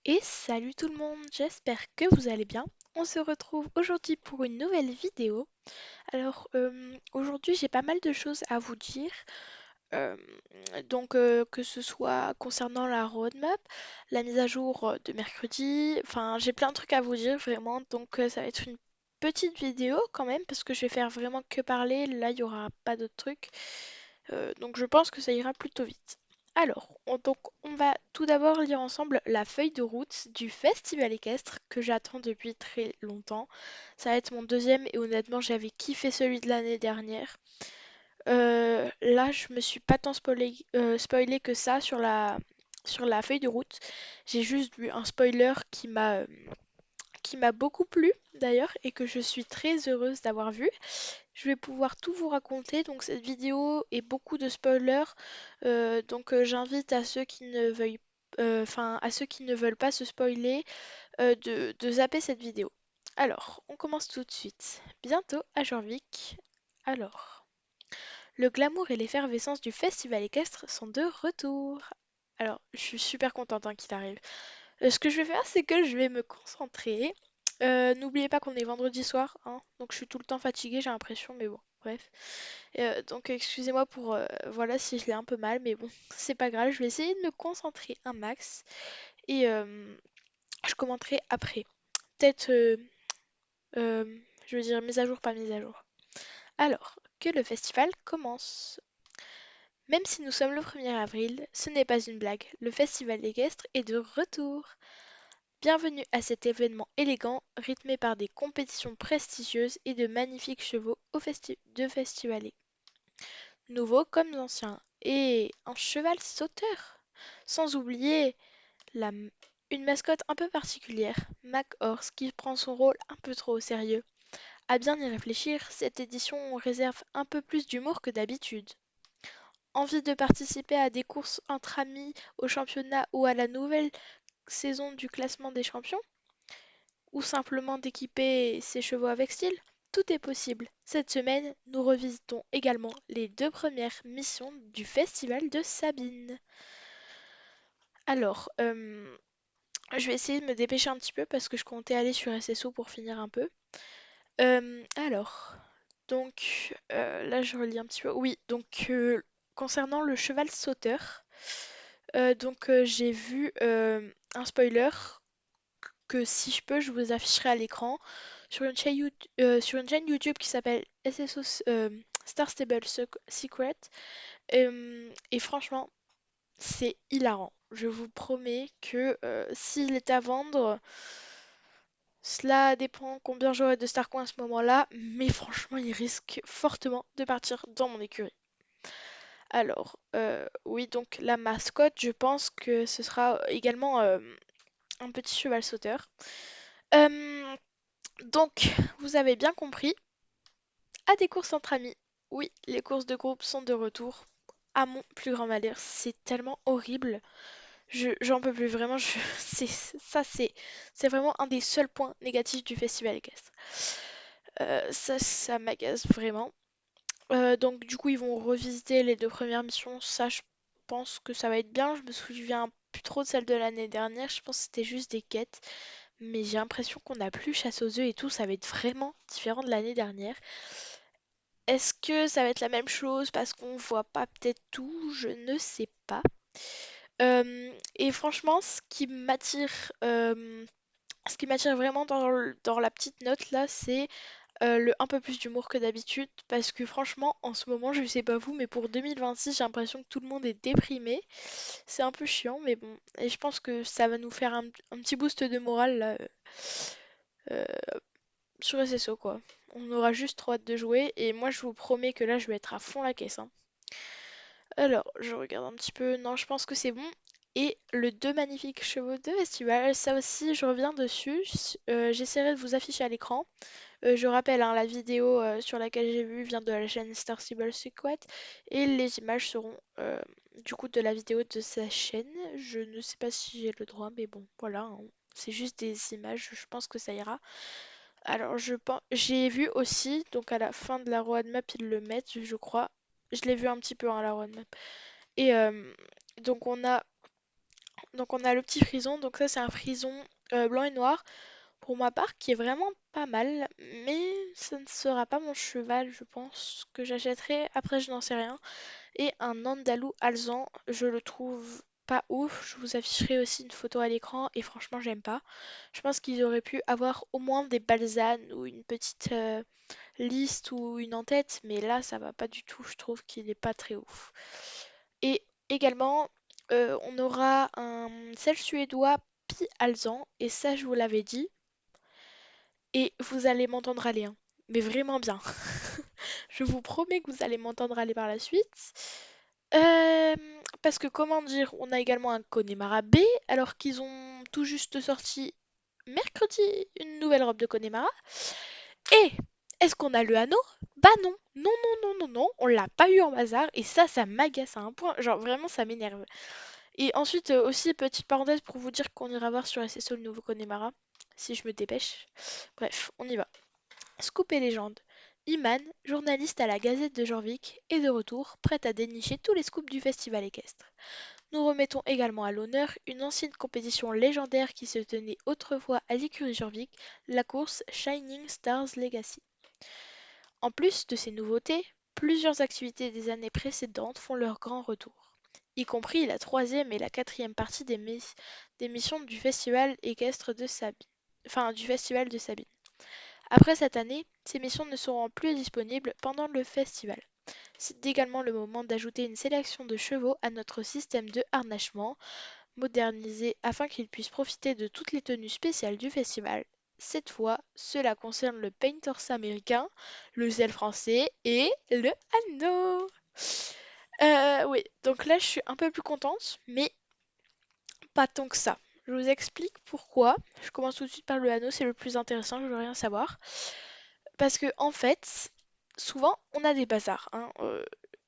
Et salut tout le monde, j'espère que vous allez bien. On se retrouve aujourd'hui pour une nouvelle vidéo. Aujourd'hui j'ai pas mal de choses à vous dire. Euh, que ce soit concernant la roadmap, la mise à jour de mercredi, enfin j'ai plein de trucs à vous dire vraiment. Ça va être une petite vidéo quand même parce que je vais faire vraiment que parler. Là il y aura pas d'autres trucs. Donc je pense que ça ira plutôt vite. On va tout d'abord lire ensemble la feuille de route du festival équestre que j'attends depuis très longtemps. Ça va être mon deuxième et honnêtement j'avais kiffé celui de l'année dernière. Là je me suis pas tant spoilé que ça sur la feuille de route. J'ai juste vu un spoiler qui m'a beaucoup plu d'ailleurs et que je suis très heureuse d'avoir vu. Je vais pouvoir tout vous raconter, donc cette vidéo et beaucoup de spoilers. J'invite à ceux qui ne veulent, à ceux qui ne veulent pas se spoiler, de zapper cette vidéo. Alors, on commence tout de suite. Bientôt à Jorvik. Alors, le glamour et l'effervescence du festival équestre sont de retour. Alors, je suis super contente hein, qu'il arrive. Ce que je vais faire, c'est que je vais me concentrer. N'oubliez pas qu'on est vendredi soir, hein, donc je suis tout le temps fatiguée, j'ai l'impression, mais bon, bref. Excusez-moi pour voilà si je l'ai un peu mal, mais bon, c'est pas grave, je vais essayer de me concentrer un max et je commenterai après. Peut-être, euh, je veux dire mise à jour, pas mise à jour. Alors, que le festival commence. Même si nous sommes le 1er avril, ce n'est pas une blague, le festival équestre est de retour. Bienvenue à cet événement élégant, rythmé par des compétitions prestigieuses et de magnifiques chevaux de festivaliers. Nouveaux comme anciens. Et un cheval sauteur. Sans oublier la, une mascotte un peu particulière, Mac Horse, qui prend son rôle un peu trop au sérieux. À bien y réfléchir, cette édition réserve un peu plus d'humour que d'habitude. Envie de participer à des courses entre amis, au championnat ou à la nouvelle saison du classement des champions? Ou simplement d'équiper ses chevaux avec style? Tout est possible. Cette semaine, nous revisitons également les deux premières missions du Festival de Sabine. Alors, je vais essayer de me dépêcher un petit peu parce que je comptais aller sur SSO pour finir un peu. Alors, là je relis un petit peu. Oui, concernant le cheval sauteur, j'ai vu un spoiler que si je peux, je vous afficherai à l'écran sur une chaîne YouTube qui s'appelle SSO Star Stable Secret. Et franchement, c'est hilarant. Je vous promets que s'il est à vendre, cela dépend combien j'aurai de Starcoins à ce moment-là, mais franchement, il risque fortement de partir dans mon écurie. Oui, donc la mascotte, je pense que ce sera également un petit cheval sauteur. Euh, Donc, vous avez bien compris, à des courses entre amis. Oui, les courses de groupe sont de retour. À mon plus grand malheur, c'est tellement horrible. J'en peux plus vraiment. C'est vraiment un des seuls points négatifs du festival équestre. Ça m'agace vraiment. Du coup, ils vont revisiter les deux premières missions. Ça, je pense que ça va être bien. Je me souviens plus trop de celle de l'année dernière. Je pense que c'était juste des quêtes. Mais j'ai l'impression qu'on n'a plus chasse aux œufs et tout. Ça va être vraiment différent de l'année dernière. Est-ce que ça va être la même chose parce qu'on voit pas peut-être tout? Je ne sais pas. Et franchement, ce qui m'attire vraiment dans la petite note là, c'est le un peu plus d'humour que d'habitude. Parce que franchement, en ce moment, je sais pas vous, mais pour 2026, j'ai l'impression que tout le monde est déprimé. C'est un peu chiant, mais bon. Et je pense que ça va nous faire un petit boost de morale là, euh, sur SSO quoi. On aura juste trop hâte de jouer. Et moi, je vous promets que là, je vais être à fond la caisse, hein. Alors, je regarde un petit peu. Non, je pense que c'est bon. Et le deux magnifiques chevaux de festival, ça aussi, je reviens dessus. J'essaierai de vous afficher à l'écran. Je rappelle, hein, la vidéo sur laquelle j'ai vu vient de la chaîne Star Stable Secret. Et les images seront du coup de la vidéo de sa chaîne. Je ne sais pas si j'ai le droit, mais bon, voilà, hein. C'est juste des images, je pense que ça ira. Alors, j'ai vu aussi, donc à la fin de la roadmap, ils le mettent, je crois. Je l'ai vu un petit peu, hein, la roadmap. Et donc, on a Donc on a le petit frison, donc ça c'est un frison blanc et noir pour ma part qui est vraiment pas mal, mais ça ne sera pas mon cheval, je pense que j'achèterai, après je n'en sais rien. Et un andalou alezan, je le trouve pas ouf, je vous afficherai aussi une photo à l'écran et franchement j'aime pas. Je pense qu'ils auraient pu avoir au moins des balsanes ou une petite liste ou une en-tête, mais là ça va pas du tout, je trouve qu'il est pas très ouf. Et également, on aura un sel suédois Pi Alzan, et ça je vous l'avais dit, et vous allez m'entendre aller, hein. Mais vraiment bien. Je vous promets que vous allez m'entendre aller par la suite. Euh, Parce que comment dire, on a également un Connemara B, alors qu'ils ont tout juste sorti mercredi une nouvelle robe de Connemara. Et est-ce qu'on a le anneau? Bah non, non, non, non, non, non, on l'a pas eu en bazar, et ça m'agace à un point, genre vraiment ça m'énerve. Et ensuite, aussi, petite parenthèse pour vous dire qu'on ira voir sur SSO le nouveau Connemara, si je me dépêche. Bref, on y va. Scoop et légende. Iman, journaliste à la Gazette de Jorvik, est de retour, prête à dénicher tous les scoops du festival équestre. Nous remettons également à l'honneur une ancienne compétition légendaire qui se tenait autrefois à l'écurie Jorvik, la course Shining Stars Legacy. En plus de ces nouveautés, plusieurs activités des années précédentes font leur grand retour, y compris la troisième et la quatrième partie des missions du festival équestre de Sabine. Enfin, du festival de Sabine. Après cette année, ces missions ne seront plus disponibles pendant le festival. C'est également le moment d'ajouter une sélection de chevaux à notre système de harnachement, modernisé afin qu'ils puissent profiter de toutes les tenues spéciales du festival. Cette fois, cela concerne le Painters américain, le zèle français et le anneau. Oui, donc là je suis un peu plus contente, mais pas tant que ça. Je vous explique pourquoi. Je commence tout de suite par le anneau, c'est le plus intéressant, je veux rien savoir. Parce que en fait, souvent on a des bazars, hein.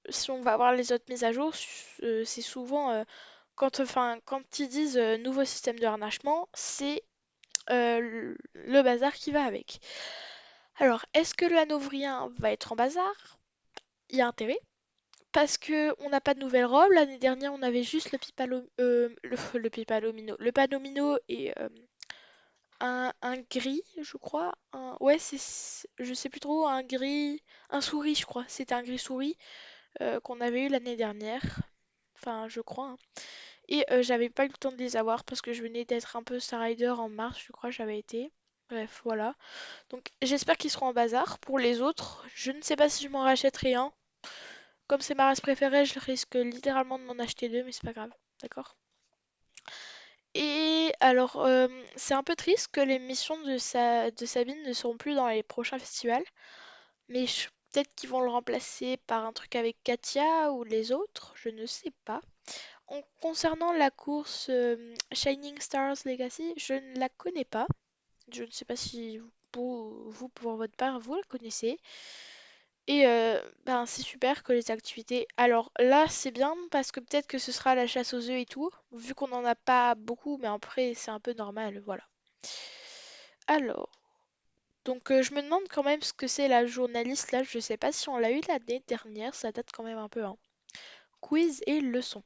Si on va voir les autres mises à jour, c'est souvent quand ils disent nouveau système de harnachement, c'est le bazar qui va avec. Alors, est-ce que le Hanovrien va être en bazar? Il y a intérêt. Parce que on n'a pas de nouvelle robe. L'année dernière, on avait juste le Pipalomino, le Panomino et un gris, je crois. Ouais, je sais plus trop, un gris, un souris, je crois. C'était un gris souris qu'on avait eu l'année dernière. Enfin, je crois, hein. Et j'avais pas eu le temps de les avoir parce que je venais d'être un peu Star Rider en mars, je crois, j'avais été. Bref, voilà. Donc j'espère qu'ils seront en bazar. Pour les autres, je ne sais pas si je m'en rachèterai un. Comme c'est ma race préférée, je risque littéralement de m'en acheter deux, mais c'est pas grave. D'accord? Et alors, c'est un peu triste que les missions de Sabine ne seront plus dans les prochains festivals. Mais peut-être qu'ils vont le remplacer par un truc avec Katia ou les autres, je ne sais pas. Concernant la course Shining Stars Legacy, je ne la connais pas. Je ne sais pas si vous, pour votre part, vous la connaissez. Et ben, c'est super que les activités. Alors là, c'est bien parce que peut-être que ce sera la chasse aux œufs et tout, vu qu'on n'en a pas beaucoup, mais après, c'est un peu normal, voilà. Alors, donc je me demande quand même ce que c'est la journaliste là. Je sais pas si on l'a eu l'année dernière, ça date quand même un peu, hein. Quiz et leçons.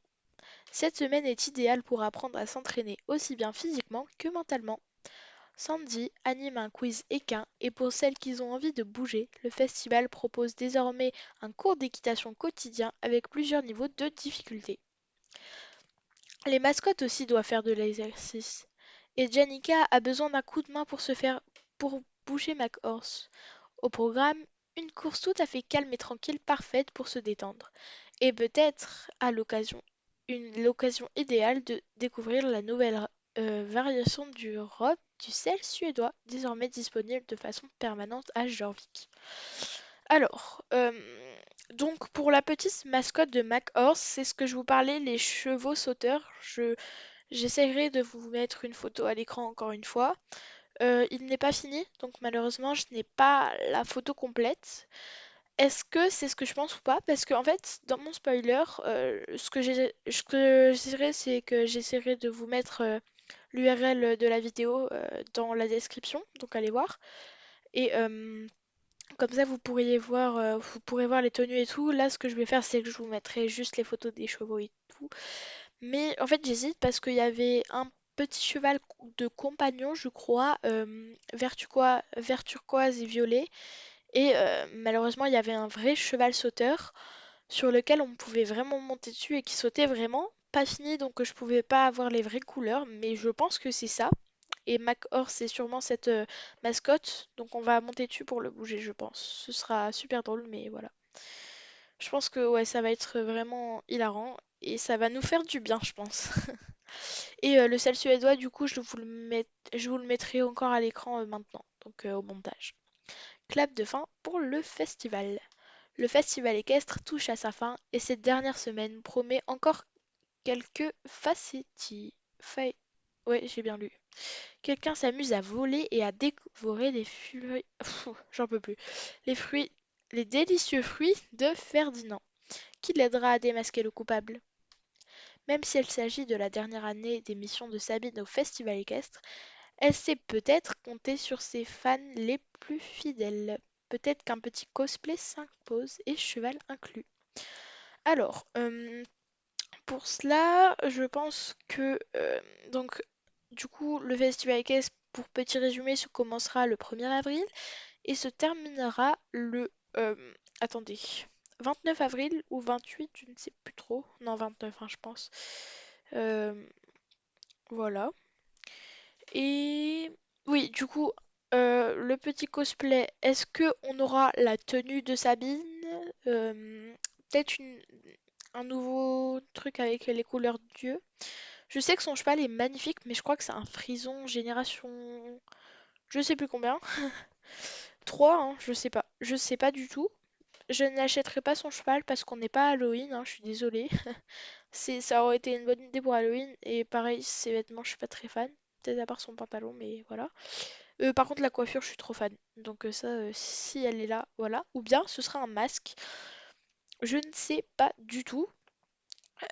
Cette semaine est idéale pour apprendre à s'entraîner aussi bien physiquement que mentalement. Sandy anime un quiz équin et pour celles qui ont envie de bouger, le festival propose désormais un cours d'équitation quotidien avec plusieurs niveaux de difficulté. Les mascottes aussi doivent faire de l'exercice. Et Janica a besoin d'un coup de main pour bouger McHorse. Au programme, une course tout à fait calme et tranquille parfaite pour se détendre. Et peut-être, à l'occasion idéale de découvrir la nouvelle variation du robe du sel suédois, désormais disponible de façon permanente à Jorvik. Alors, donc pour la petite mascotte de McHorse, c'est ce que je vous parlais, les chevaux sauteurs. J'essaierai de vous mettre une photo à l'écran encore une fois. Il n'est pas fini, donc malheureusement je n'ai pas la photo complète. Est-ce que c'est ce que je pense ou pas? Parce que en fait, dans mon spoiler, ce que je dirais, c'est que j'essaierai de vous mettre l'URL de la vidéo dans la description, donc allez voir. Et comme ça, vous pourrez voir les tenues et tout. Là, ce que je vais faire, c'est que je vous mettrai juste les photos des chevaux et tout. Mais en fait, j'hésite parce qu'il y avait un petit cheval de compagnon, je crois, vert turquoise et violet. Et malheureusement, il y avait un vrai cheval sauteur sur lequel on pouvait vraiment monter dessus et qui sautait vraiment. Pas fini, donc je pouvais pas avoir les vraies couleurs, mais je pense que c'est ça. Et MacHorse, c'est sûrement cette mascotte, donc on va monter dessus pour le bouger, je pense. Ce sera super drôle, mais voilà. Je pense que ouais, ça va être vraiment hilarant et ça va nous faire du bien, je pense. Et le sel suédois, du coup, je vous le mettrai encore à l'écran maintenant, donc au montage. Clap de fin pour le festival. Le festival équestre touche à sa fin et cette dernière semaine promet encore quelques facéties. Ouais, j'ai bien lu. Quelqu'un s'amuse à voler et à dévorer les fruits. J'en peux plus. Les fruits, les délicieux fruits de Ferdinand. Qui l'aidera à démasquer le coupable? Même si elle s'agit de la dernière année d'émission de Sabine au Festival équestre, elle sait peut-être compter sur ses fans les plus fidèles. Peut-être qu'un petit cosplay s'impose et cheval inclus. Alors, pour cela, je pense que donc du coup le festival équestre, pour petit résumé, se commencera le 1er avril et se terminera le attendez, 29 avril ou 28, je ne sais plus trop. Non, 29, hein, je pense. Euh, voilà. Et oui, du coup, le petit cosplay, est-ce que on aura la tenue de Sabine? Peut-être un nouveau truc avec les couleurs de Dieu. Je sais que son cheval est magnifique, mais je crois que c'est un frison génération. Je sais plus combien. 3, hein, je sais pas. Je sais pas du tout. Je n'achèterai pas son cheval parce qu'on n'est pas à Halloween, hein, je suis désolée. Ça aurait été une bonne idée pour Halloween. Et pareil, ses vêtements, je suis pas très fan. Peut-être à part son pantalon, mais voilà. Par contre, la coiffure, je suis trop fan. Donc ça, si elle est là, voilà. Ou bien, ce sera un masque. Je ne sais pas du tout.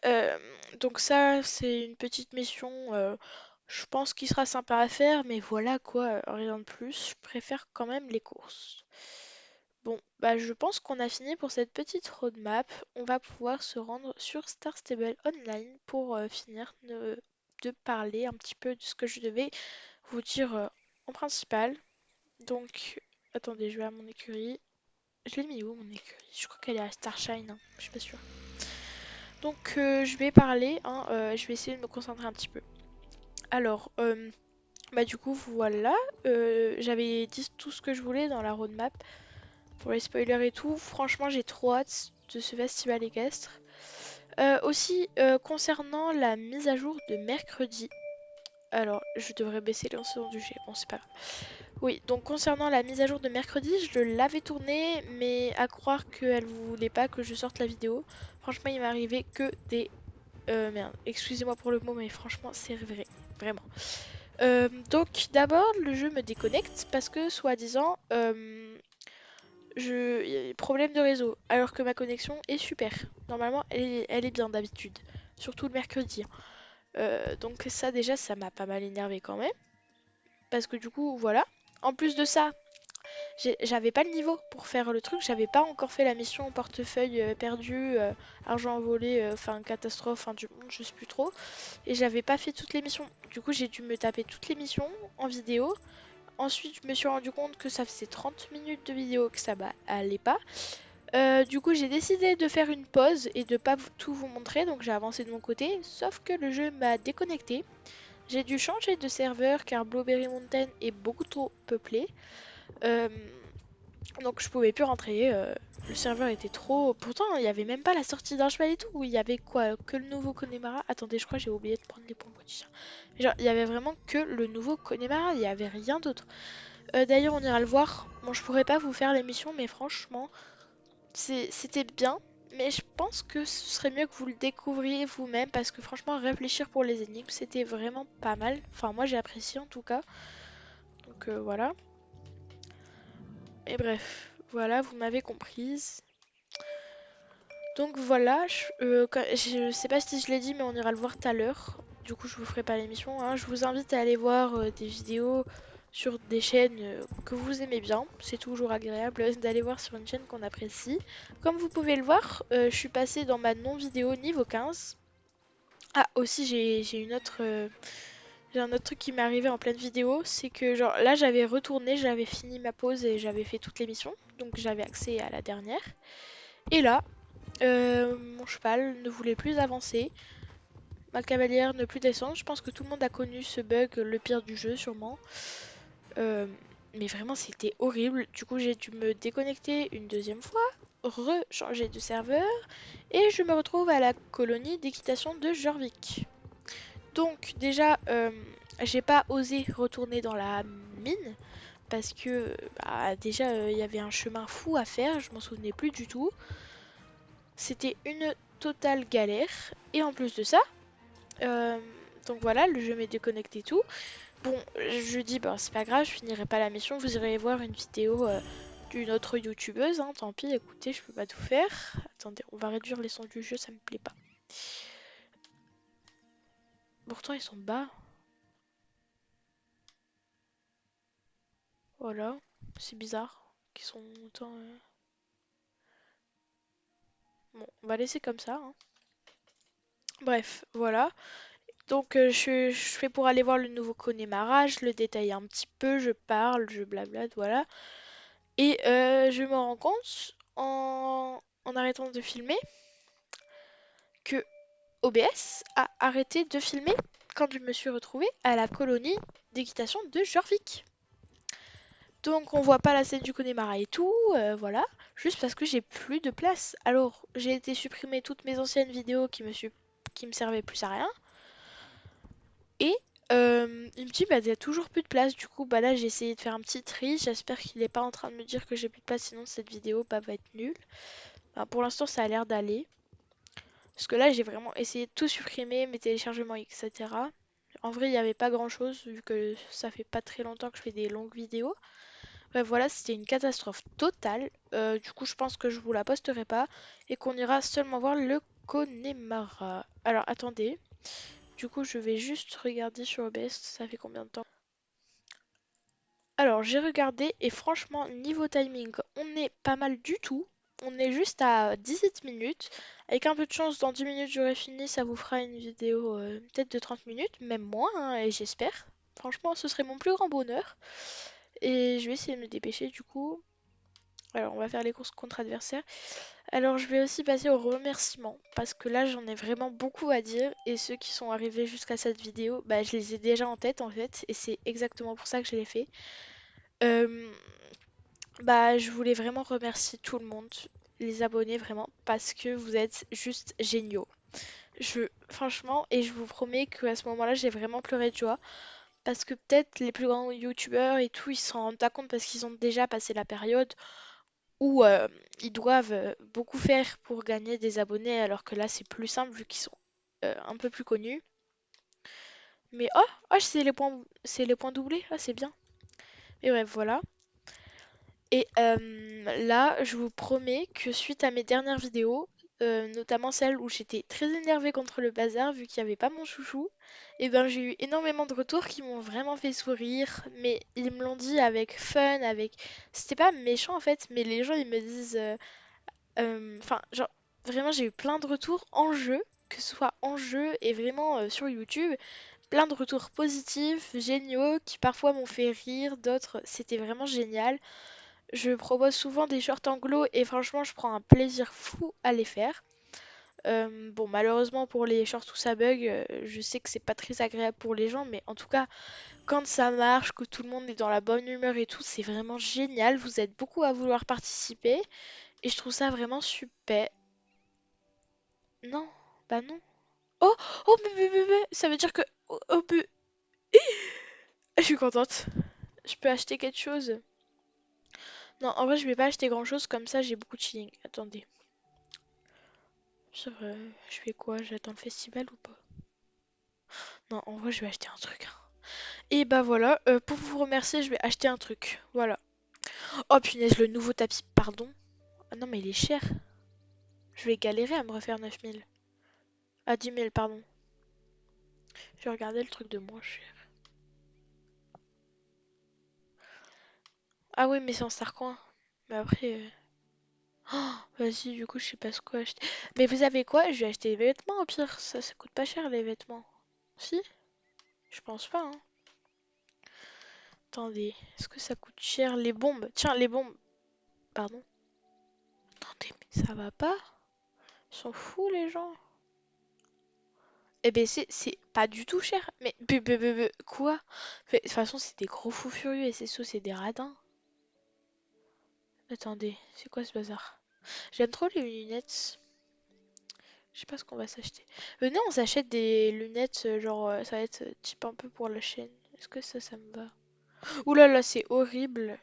Euh, donc ça, c'est une petite mission. Je pense qu'il sera sympa à faire, mais voilà quoi, rien de plus. Je préfère quand même les courses. Bon, bah je pense qu'on a fini pour cette petite roadmap. On va pouvoir se rendre sur Star Stable Online pour finir de parler un petit peu de ce que je devais vous dire en principal. Donc, attendez, je vais à mon écurie. Je l'ai mis où mon écurie? Je crois qu'elle est à Starshine, hein, je suis pas sûre. Donc, je vais parler, hein, je vais essayer de me concentrer un petit peu. Alors, bah du coup, voilà. J'avais dit tout ce que je voulais dans la roadmap. Pour les spoilers et tout, franchement, j'ai trop hâte de ce festival équestre. Aussi, concernant la mise à jour de mercredi. Alors, je devrais baisser le son du G. Bon, c'est pas grave. Oui, donc concernant la mise à jour de mercredi, je l'avais tournée, mais à croire qu'elle voulait pas que je sorte la vidéo. Franchement, il m'est arrivé que des... merde, excusez-moi pour le mot, mais franchement, c'est vrai. Vraiment. Donc, d'abord, le jeu me déconnecte parce que, soi-disant, il y a des problèmes de réseau, alors que ma connexion est super. Normalement, elle est bien d'habitude, surtout le mercredi, hein. Donc ça, déjà, ça m'a pas mal énervé quand même, parce que du coup, voilà. En plus de ça, j'avais pas le niveau pour faire le truc, j'avais pas encore fait la mission portefeuille perdu, argent volé, enfin catastrophe, fin du monde, je sais plus trop. Et j'avais pas fait toutes les missions. Du coup, j'ai dû me taper toutes les missions en vidéo. Ensuite, je me suis rendu compte que ça faisait 30 minutes de vidéo, que ça allait pas. Du coup, j'ai décidé de faire une pause et de pas tout vous montrer, donc j'ai avancé de mon côté, sauf que le jeu m'a déconnecté. J'ai dû changer de serveur car Blueberry Mountain est beaucoup trop peuplé. Euh, donc je pouvais plus rentrer. Le serveur était trop. Pourtant, il n'y avait même pas la sortie d'un cheval et tout. Il y avait quoi? Que le nouveau Connemara. Attendez, je crois que j'ai oublié de prendre les points quotidiens. Genre, il y avait vraiment que le nouveau Connemara. Il n'y avait rien d'autre. D'ailleurs, on ira le voir. Bon, je pourrais pas vous faire l'émission, mais franchement, c'était bien. Mais je pense que ce serait mieux que vous le découvriez vous-même parce que franchement, réfléchir pour les énigmes, c'était vraiment pas mal. Enfin, moi, j'ai apprécié en tout cas. Donc voilà. Et bref, voilà, vous m'avez comprise. Donc voilà, je sais pas si je l'ai dit, mais on ira le voir tout à l'heure. Du coup, je vous ferai pas l'émission, hein. Je vous invite à aller voir des vidéos sur des chaînes que vous aimez bien. C'est toujours agréable d'aller voir sur une chaîne qu'on apprécie. Comme vous pouvez le voir, je suis passée dans ma non-vidéo niveau 15. Ah, aussi, j'ai un autre truc qui m'est arrivé en pleine vidéo, c'est que genre là j'avais retourné, j'avais fini ma pause et j'avais fait toutes les missions, donc j'avais accès à la dernière. Et là, mon cheval ne voulait plus avancer, ma cavalière ne plus descendre. Je pense que tout le monde a connu ce bug, le pire du jeu sûrement. Euh, mais vraiment c'était horrible. Du coup j'ai dû me déconnecter une deuxième fois, rechanger de serveur et je me retrouve à la colonie d'équitation de Jorvik. Donc déjà, j'ai pas osé retourner dans la mine parce que bah, déjà il y avait un chemin fou à faire, je m'en souvenais plus du tout. C'était une totale galère et en plus de ça, euh, donc voilà, le jeu m'est déconnecté tout. Bon, je dis bah c'est pas grave, je finirai pas la mission, vous irez voir une vidéo d'une autre youtubeuse, hein, tant pis, écoutez, je peux pas tout faire. Attendez, on va réduire les sons du jeu, ça me plaît pas. Pourtant ils sont bas, voilà, c'est bizarre qu'ils sont autant. Bon, on va laisser comme ça, hein. Bref, voilà. Donc je fais pour aller voir le nouveau Connemara, je le détaille un petit peu, je parle, je blablate, voilà. Et je me rends compte en arrêtant de filmer que OBS a arrêté de filmer quand je me suis retrouvée à la colonie d'équitation de Jorvik. Donc on voit pas la scène du Connemara et tout, voilà, juste parce que j'ai plus de place. Alors j'ai été supprimer toutes mes anciennes vidéos qui me servaient plus à rien. Et il me dit, bah, il y a toujours plus de place. Du coup, bah là, j'ai essayé de faire un petit tri. J'espère qu'il n'est pas en train de me dire que j'ai plus de place, sinon cette vidéo bah, va être nulle. Bah, pour l'instant, ça a l'air d'aller. Parce que là, j'ai vraiment essayé de tout supprimer, mes téléchargements, etc. En vrai, il n'y avait pas grand-chose, vu que ça fait pas très longtemps que je fais des longues vidéos. Bref, voilà, c'était une catastrophe totale. Du coup, je pense que je vous la posterai pas et qu'on ira seulement voir le Connemara. Alors, attendez. Du coup, je vais juste regarder sur OBS, ça fait combien de temps? Alors, j'ai regardé et franchement, niveau timing, on est pas mal du tout. On est juste à 17 minutes. Avec un peu de chance, dans 10 minutes, j'aurai fini. Ça vous fera une vidéo peut-être de 30 minutes, même moins, hein, et j'espère. Franchement, ce serait mon plus grand bonheur. Et je vais essayer de me dépêcher du coup. Alors, on va faire les courses contre adversaires. Alors, je vais aussi passer aux remerciements parce que là, j'en ai vraiment beaucoup à dire. Et ceux qui sont arrivés jusqu'à cette vidéo, bah, je les ai déjà en tête en fait. Et c'est exactement pour ça que je l'ai fait. Euh, Bah, je voulais vraiment remercier tout le monde, les abonnés vraiment, parce que vous êtes juste géniaux. Franchement, et je vous promets qu'à ce moment-là, j'ai vraiment pleuré de joie, parce que peut-être les plus grands youtubeurs et tout, ils s'en rendent pas compte parce qu'ils ont déjà passé la période où ils doivent beaucoup faire pour gagner des abonnés, alors que là, c'est plus simple vu qu'ils sont un peu plus connus. Mais oh, c'est les points doublés, ah, c'est bien. Et bref, voilà. Et là, je vous promets que suite à mes dernières vidéos, notamment celle où j'étais très énervée contre le bazar vu qu'il n'y avait pas mon chouchou, et ben j'ai eu énormément de retours qui m'ont vraiment fait sourire, mais ils me l'ont dit avec fun, avec... C'était pas méchant en fait, mais les gens ils me disent... Enfin, genre, vraiment j'ai eu plein de retours en jeu, que ce soit en jeu et vraiment sur YouTube, plein de retours positifs, géniaux, qui parfois m'ont fait rire, d'autres c'était vraiment génial. Je propose souvent des shorts anglo et franchement, je prends un plaisir fou à les faire. Bon, malheureusement pour les shorts où ça bug, je sais que c'est pas très agréable pour les gens, mais en tout cas, quand ça marche, que tout le monde est dans la bonne humeur et tout, c'est vraiment génial. Vous êtes beaucoup à vouloir participer et je trouve ça vraiment super. Non, bah non. Oh, ça veut dire que. Je suis contente. Je peux acheter quelque chose. Non, en vrai, je vais pas acheter grand-chose, comme ça j'ai beaucoup de chilling. Attendez. Sur, je fais quoi? J'attends le festival ou pas? Non, en vrai, je vais acheter un truc, hein. Et bah voilà, pour vous remercier, je vais acheter un truc. Voilà. Oh punaise, le nouveau tapis, pardon. Ah non, mais il est cher. Je vais galérer à me refaire 9000. Ah, 10 000, pardon. Je vais regarder le truc de moins cher. Ah oui, mais c'est en Starcoin. Mais après. Oh, vas-y, du coup, je sais pas ce quoi acheter. Mais vous savez quoi? Je vais acheter des vêtements au pire. Ça coûte pas cher les vêtements. Si? Je pense pas, hein. Attendez, est-ce que ça coûte cher les bombes? Tiens, les bombes. Pardon. Attendez, mais ça va pas? Ils sont fous les gens. Eh ben c'est pas du tout cher. Mais quoi? De toute façon, c'est des gros fous furieux et c'est c'est des radins. Attendez, c'est quoi ce bazar? J'aime trop les lunettes. Je sais pas ce qu'on va s'acheter. Venez, on s'achète des lunettes, genre, ça va être type un peu pour la chaîne. Est-ce que ça me va? Ouh là là, c'est horrible.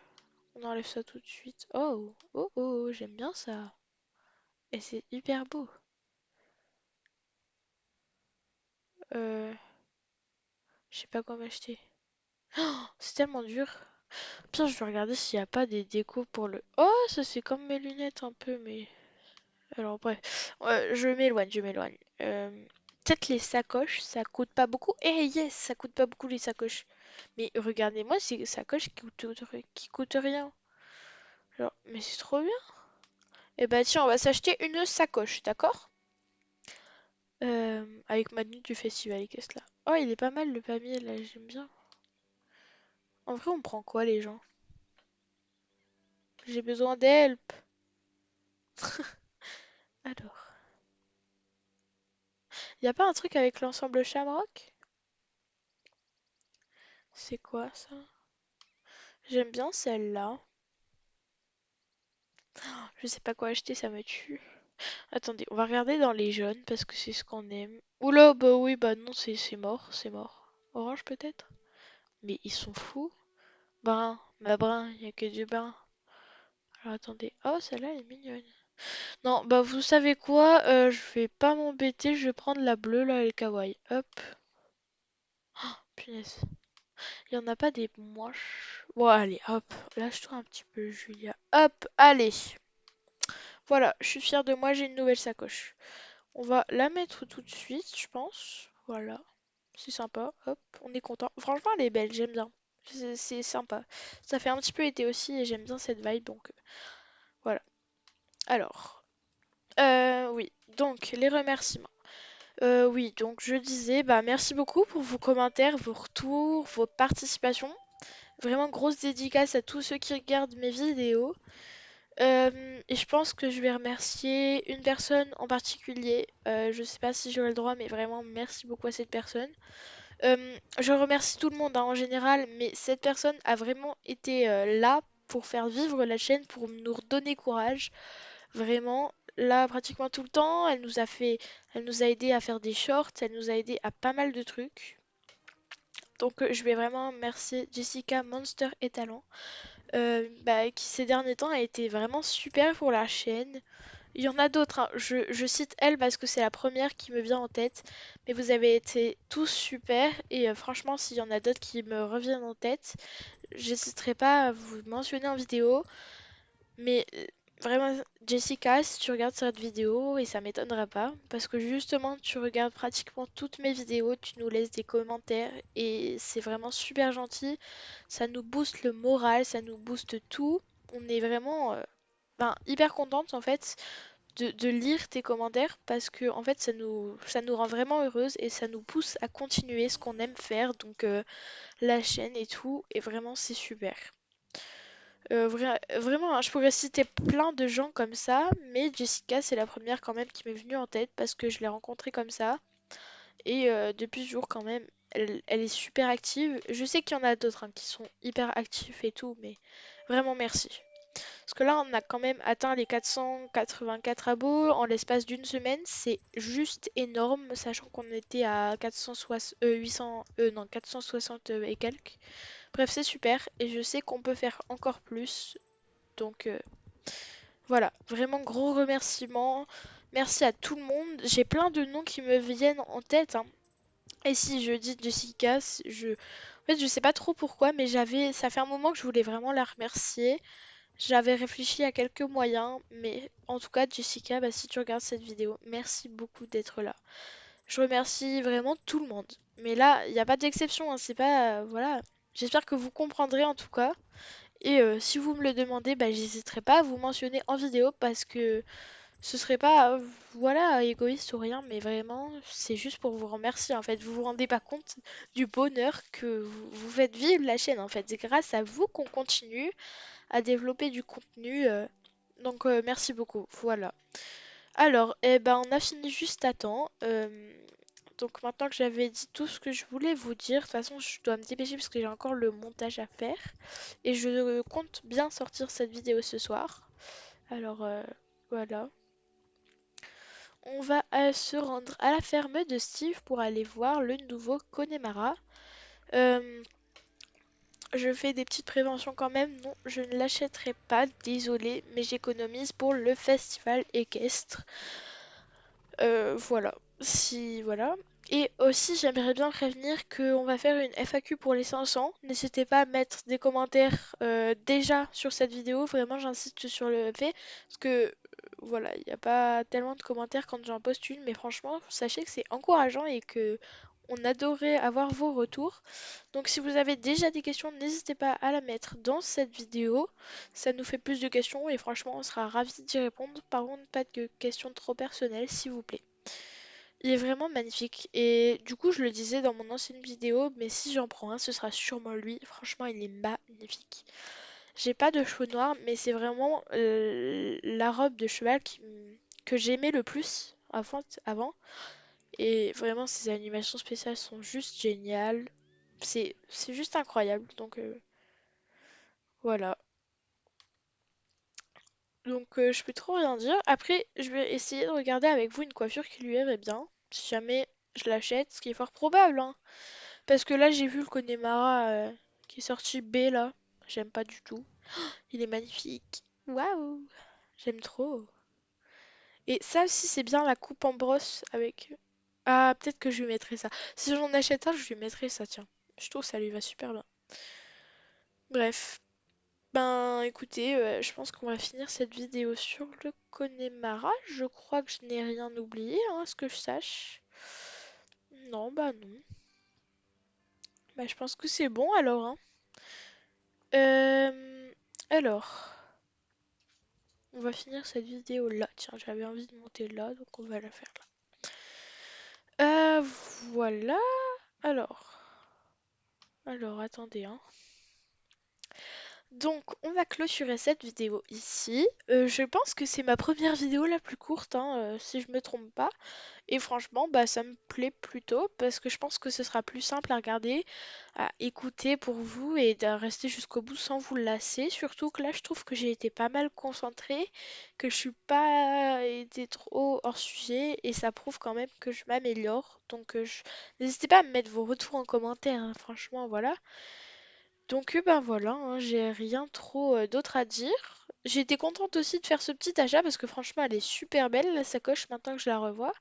On enlève ça tout de suite. Oh, oh, oh, j'aime bien ça. Et c'est hyper beau. Euh, je sais pas quoi m'acheter. C'est tellement dur. Pire, je vais regarder s'il n'y a pas des décos pour le... Oh, ça c'est comme mes lunettes un peu, mais... Alors bref, je m'éloigne, je m'éloigne. Peut-être les sacoches, ça coûte pas beaucoup. Eh yes, ça coûte pas beaucoup les sacoches. Mais regardez-moi ces sacoches qui coûtent rien. Genre, mais c'est trop bien. Eh bah tiens, on va s'acheter une sacoche, d'accord? Avec ma tenue du festival, qu'est-ce là? Oh, il est pas mal le pamier là, j'aime bien. En vrai, on prend quoi les gens? J'ai besoin d'help. Alors, y a pas un truc avec l'ensemble Shamrock? C'est quoi ça? J'aime bien celle-là. Je sais pas quoi acheter, ça me tue. Attendez, on va regarder dans les jaunes parce que c'est ce qu'on aime. Oula, bah oui, bah non, c'est mort, c'est mort. Orange peut-être? Mais ils sont fous. Brun, bah brun, y a que du brun. Alors attendez, oh celle-là elle est mignonne. Non, bah vous savez quoi? Je vais pas m'embêter, je vais prendre la bleue là, elle est kawaii. Hop, punaise. Il y en a pas des moches. Bon, allez, hop, lâche-toi un petit peu, Julia. Hop, allez. Voilà, je suis fière de moi, j'ai une nouvelle sacoche. On va la mettre tout de suite, je pense. Voilà. C'est sympa. Hop, on est content. Franchement, elle est belle, j'aime bien. C'est sympa. Ça fait un petit peu été aussi et j'aime bien cette vibe, donc voilà. Alors, oui, donc les remerciements. Oui, donc je disais, bah merci beaucoup pour vos commentaires, vos retours, vos participations. Vraiment grosse dédicace à tous ceux qui regardent mes vidéos. Et je pense que je vais remercier une personne en particulier. Je sais pas si j'aurai le droit, mais vraiment merci beaucoup à cette personne. Je remercie tout le monde hein, en général, mais cette personne a vraiment été là pour faire vivre la chaîne, pour nous redonner courage. Vraiment, là pratiquement tout le temps, elle nous a aidé à faire des shorts, elle nous a aidé à pas mal de trucs. Donc je vais vraiment remercier Jessica Monster et Talent, bah, qui ces derniers temps a été vraiment super pour la chaîne. Il y en a d'autres, hein. Je cite elle parce que c'est la première qui me vient en tête, mais vous avez été tous super et franchement, s'il y en a d'autres qui me reviennent en tête, j'hésiterai pas à vous mentionner en vidéo. Mais vraiment, Jessica, si tu regardes cette vidéo, et ça m'étonnera pas, parce que justement, tu regardes pratiquement toutes mes vidéos, tu nous laisses des commentaires et c'est vraiment super gentil. Ça nous booste le moral, ça nous booste tout. On est vraiment ben, hyper contente en fait de lire tes commentaires parce que en fait ça nous rend vraiment heureuse et ça nous pousse à continuer ce qu'on aime faire, donc la chaîne et tout, et vraiment c'est super. Vraiment, hein, je pourrais citer plein de gens comme ça, mais Jessica, c'est la première quand même qui m'est venue en tête parce que je l'ai rencontrée comme ça. Et depuis ce jour, quand même, elle est super active. Je sais qu'il y en a d'autres hein, qui sont hyper actifs et tout, mais vraiment merci. Parce que là, on a quand même atteint les 484 abos en l'espace d'une semaine. C'est juste énorme, sachant qu'on était à 460, 800, non, 460 et quelques. Bref, c'est super et je sais qu'on peut faire encore plus. Donc voilà, vraiment gros remerciements. Merci à tout le monde. J'ai plein de noms qui me viennent en tête, hein. Et si je dis Jessica, en fait, je sais pas trop pourquoi, mais ça fait un moment que je voulais vraiment la remercier. J'avais réfléchi à quelques moyens, mais en tout cas, Jessica, bah, si tu regardes cette vidéo, merci beaucoup d'être là. Je remercie vraiment tout le monde. Mais là, il n'y a pas d'exception, hein, c'est pas, voilà. J'espère que vous comprendrez en tout cas. Et si vous me le demandez, bah, j'hésiterai pas à vous mentionner en vidéo parce que ce serait pas, voilà, égoïste ou rien, mais vraiment, c'est juste pour vous remercier en fait. Vous vous rendez pas compte du bonheur que vous faites vivre la chaîne en fait. C'est grâce à vous qu'on continue à développer du contenu. Donc merci beaucoup. Voilà. Alors, eh ben, on a fini juste à temps. Donc maintenant que j'avais dit tout ce que je voulais vous dire, de toute façon, je dois me dépêcher parce que j'ai encore le montage à faire. Et je compte bien sortir cette vidéo ce soir. Alors, voilà. On va se rendre à la ferme de Steve pour aller voir le nouveau Connemara. Euh, je fais des petites préventions quand même. Non, je ne l'achèterai pas, désolé, mais j'économise pour le festival équestre. Voilà. Si, voilà. Et aussi, j'aimerais bien prévenir qu'on va faire une FAQ pour les 500. N'hésitez pas à mettre des commentaires déjà sur cette vidéo. Vraiment, j'insiste sur le fait. Parce que, voilà, il n'y a pas tellement de commentaires quand j'en poste une. Mais franchement, sachez que c'est encourageant et que on adorait avoir vos retours. Donc, si vous avez déjà des questions, n'hésitez pas à la mettre dans cette vidéo. Ça nous fait plus de questions et franchement, on sera ravis d'y répondre. Par contre, pas de questions trop personnelles, s'il vous plaît. Il est vraiment magnifique. Et du coup, je le disais dans mon ancienne vidéo, mais si j'en prends un, ce sera sûrement lui. Franchement, il est magnifique. J'ai pas de cheveux noirs, mais c'est vraiment la robe de cheval que j'aimais le plus avant. Et vraiment, ces animations spéciales sont juste géniales. C'est juste incroyable. Donc voilà. Donc je peux trop rien dire. Après, je vais essayer de regarder avec vous une coiffure qui lui irait bien. Si jamais je l'achète, ce qui est fort probable, hein. Parce que là, j'ai vu le Connemara qui est sorti B là. J'aime pas du tout. Il est magnifique. Waouh! J'aime trop. Et ça aussi, c'est bien la coupe en brosse avec. Ah, peut-être que je lui mettrai ça. Si j'en achète un, je lui mettrai ça, tiens. Je trouve que ça lui va super bien. Bref. Ben écoutez, je pense qu'on va finir cette vidéo sur le Connemara. Je crois que je n'ai rien oublié, hein, à ce que je sache. Non, bah non. Bah je pense que c'est bon alors, hein. Euh, alors. On va finir cette vidéo là. Tiens, j'avais envie de monter là, donc on va la faire là. Voilà. Alors, attendez, hein. Donc, on va clôturer cette vidéo ici. Je pense que c'est ma première vidéo la plus courte, hein, si je me trompe pas. Et franchement, bah, ça me plaît plutôt parce que je pense que ce sera plus simple à regarder, à écouter pour vous et de rester jusqu'au bout sans vous lasser. Surtout que là, je trouve que j'ai été pas mal concentrée, que je suis pas été trop hors sujet et ça prouve quand même que je m'améliore. Donc, n'hésitez pas à me mettre vos retours en commentaire, hein, franchement, voilà. Donc, ben voilà, hein, j'ai rien trop d'autre à dire. J'ai été contente aussi de faire ce petit achat parce que franchement, elle est super belle, la sacoche, maintenant que je la revois.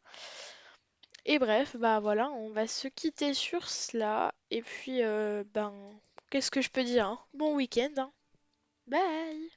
Et bref, bah voilà, on va se quitter sur cela. Et puis, ben, qu'est-ce que je peux dire, hein? Bon week-end, hein. Bye!